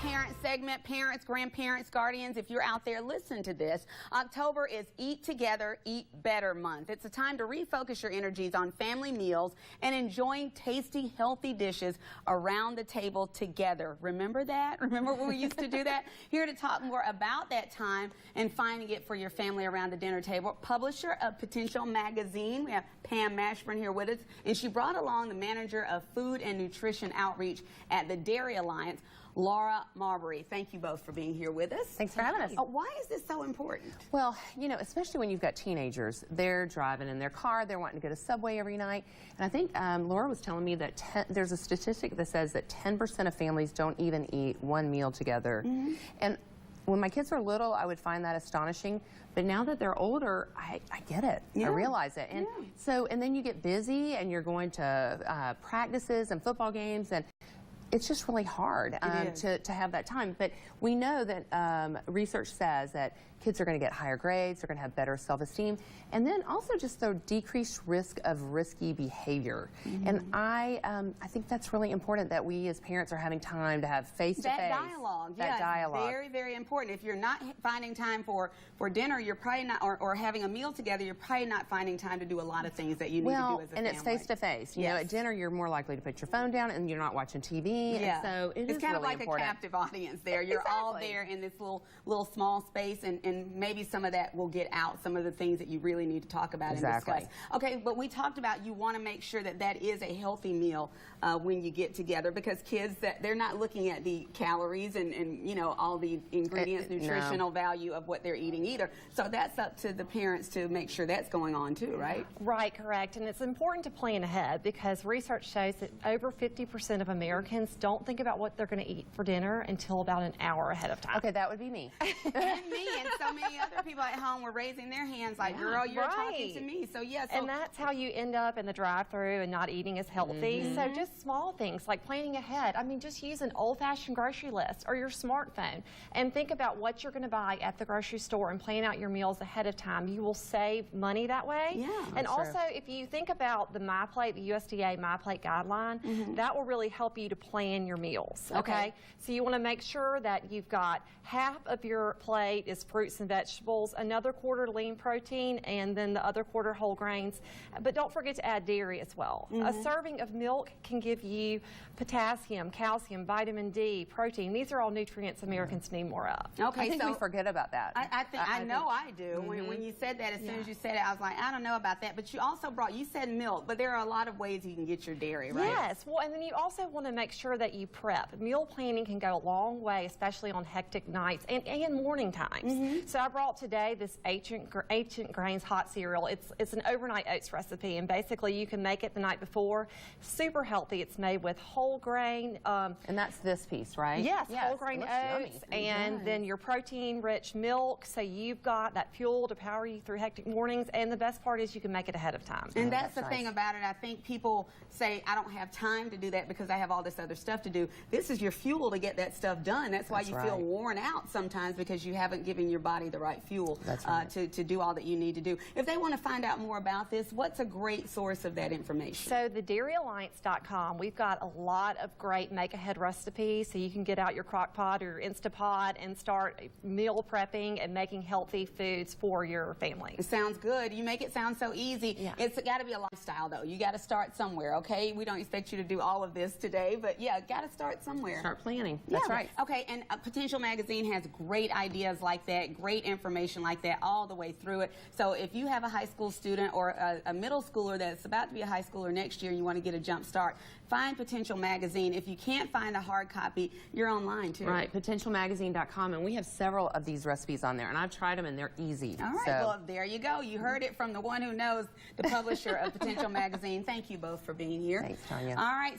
parent segment. Parents, grandparents, guardians, if you're out there, listen to this. October is Eat Together, Eat Better month. It's a time to refocus your energies on family meals and enjoying tasty, healthy dishes around the table together. Remember that? Remember when we used to do that? Here to talk more about that time and finding it for your family around the dinner table, publisher of Potential Magazine. We have Pam Mashburn here with us, and she brought along the manager of Food and Nutrition Outreach at the Dairy Alliance, Laura Marbury. Thank you both for being here with us. Thanks for having us. Why is this so important? Well, you know, especially when you've got teenagers, they're driving in their car, they're wanting to go to Subway every night. And I think Laura was telling me that there's a statistic that says that 10% of families don't even eat one meal together. Mm-hmm. And when my kids were little, I would find that astonishing. But now that they're older, I get it. Yeah. I realize it. And so, and then you get busy and you're going to practices and football games, and it's just really hard to have that time. But we know that research says that kids are going to get higher grades, they're going to have better self-esteem, and then also just the decreased risk of risky behavior. Mm-hmm. And I think that's really important, that we as parents are having time to have face-to-face. That dialogue. That dialogue. Very, very important. If you're not finding time for dinner, you're probably not, or having a meal together, you're probably not finding time to do a lot of things that you need to do as a family. And it's face-to-face. You know, at dinner, you're more likely to put your phone down and you're not watching TV. Yeah. And so it's kind of like a captive audience there. You're all there in this little small space, and maybe some of that will get out, some of the things that you really need to talk about and discuss. Okay, but we talked about you want to make sure that that is a healthy meal when you get together, because kids, they're not looking at the calories and you know, all the ingredients, nutritional value of what they're eating either. So that's up to the parents to make sure that's going on too, right? Right, correct. And it's important to plan ahead, because research shows that over 50% of Americans don't think about what they're going to eat for dinner until about an hour ahead of time. Okay, that would be me. And me, and so many other people at home were raising their hands like, girl, you're talking to me. So yes. And that's how you end up in the drive-thru and not eating as healthy. Mm-hmm. So just small things like planning ahead. I mean, just use an old-fashioned grocery list or your smartphone and think about what you're going to buy at the grocery store and plan out your meals ahead of time. You will save money that way. Yeah, and also, if you think about the MyPlate, the USDA MyPlate guideline, that will really help you to plan your meals. Okay. So you want to make sure that you've got half of your plate is fruits and vegetables, another quarter lean protein, and then the other quarter whole grains. But don't forget to add dairy as well. A serving of milk can give you potassium, calcium, vitamin D, protein. These are all nutrients Americans need more of. Okay, I think we forget about that. I know I do. When you said that, as soon as you said it, I was like, I don't know about that. But you also you said milk, but there are a lot of ways you can get your dairy, right? Yes. Well, and then you also want to make sure that you prep. Meal planning can go a long way, especially on hectic nights and morning times. So I brought today this Ancient Grains hot cereal. It's an overnight oats recipe, and basically you can make it the night before. Super healthy. It's made with whole grain. And that's this piece, right? Yes, whole grain oats, and then your protein-rich milk. So you've got that fuel to power you through hectic mornings, and the best part is you can make it ahead of time. And that's the thing about it. I think people say, I don't have time to do that because I have all this other stuff to do. This is your fuel to get that stuff done. That's why you feel worn out sometimes, because you haven't given your body the right fuel to do all that you need to do. If they want to find out more about this, what's a great source of that information? So the DairyAlliance.com, we've got a lot of great make-ahead recipes, so you can get out your crock pot or your Instapot and start meal prepping and making healthy foods for your family. It sounds good. You make it sound so easy. Yeah. It's got to be a lifestyle, though. You got to start somewhere, okay? We don't expect you to do all of this today, but yeah, got to start somewhere. Start planning. That's right. Okay, and Potential Magazine has great ideas like that, great information like that all the way through it. So if you have a high school student or a middle schooler that's about to be a high schooler next year and you want to get a jump start, find Potential Magazine. If you can't find a hard copy, you're online too. Right, potentialmagazine.com, and we have several of these recipes on there, and I've tried them and they're easy. All right, well, there you go. You heard it from the one who knows, the publisher of Potential Magazine. Thank you both for being here. Thanks, Tanya. All right.